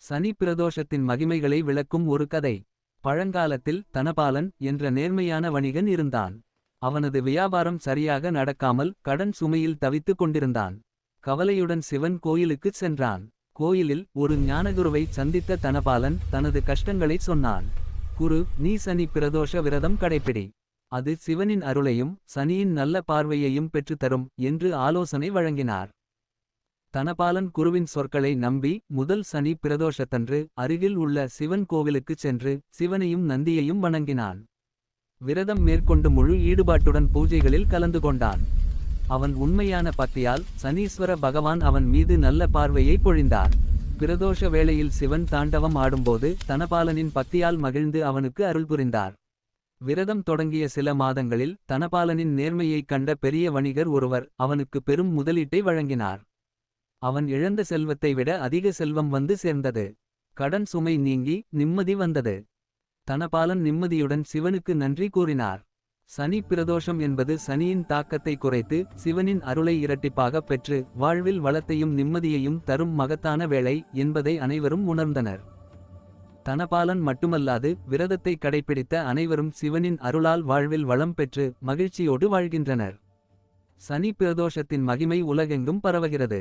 சனி பிரதோஷத்தின் மகிமைகளை விளக்கும் ஒரு கதை. பழங்காலத்தில் தனபாலன் என்ற நேர்மையான வணிகன் இருந்தான். அவனது வியாபாரம் சரியாக நடக்காமல் கடன் சுமையில் தவித்துக் கொண்டிருந்தான். கவலையுடன் சிவன் கோயிலுக்குச் சென்றான். கோயிலில் ஒரு ஞானகுருவை சந்தித்த தனபாலன் தனது கஷ்டங்களைச் சொன்னான். குரு, நீ சனி பிரதோஷ விரதம் கடைப்பிடி. அது சிவனின் அருளையும் சனியின் நல்ல பார்வையையும் பெற்றுத்தரும் என்று ஆலோசனை வழங்கினார். தனபாலன் குருவின் சொற்களை நம்பி முதல் சனி பிரதோஷத்தன்று அருகில் உள்ள சிவன் கோவிலுக்குச் சென்று சிவனையும் நந்தியையும் வணங்கினான். விரதம் மேற்கொண்டு முழு ஈடுபாட்டுடன் பூஜைகளில் கலந்து கொண்டான். அவன் உண்மையான பக்தியால் சனீஸ்வர பகவான் அவன் மீது நல்ல பார்வையை பொழிந்தார். பிரதோஷ வேளையில் சிவன் தாண்டவம் ஆடும்போது தனபாலனின் பக்தியால் மகிழ்ந்து அவனுக்கு அருள் புரிந்தார். விரதம் தொடங்கிய சில மாதங்களில் தனபாலனின் நேர்மையைக் கண்ட பெரிய வணிகர் ஒருவர் அவனுக்கு பெரும் முதலீட்டை வழங்கினார். அவன் இழந்த செல்வத்தை விட அதிக செல்வம் வந்து சேர்ந்தது. கடன் சுமை நீங்கி நிம்மதி வந்தது. தனபாலன் நிம்மதியுடன் சிவனுக்கு நன்றி கூறினார். சனி பிரதோஷம் என்பது சனியின் தாக்கத்தை குறைத்து சிவனின் அருளை இரட்டிப்பாகப் பெற்று வாழ்வில் வளத்தையும் நிம்மதியையும் தரும் மகத்தான வேளை என்பதை அனைவரும் உணர்ந்தனர். தனபாலன் மட்டுமல்லாது விரதத்தை கடைப்பிடித்த அனைவரும் சிவனின் அருளால் வாழ்வில் வளம் பெற்று மகிழ்ச்சியோடு வாழ்கின்றனர். சனி பிரதோஷத்தின் மகிமை உலகெங்கும் பரவுகிறது.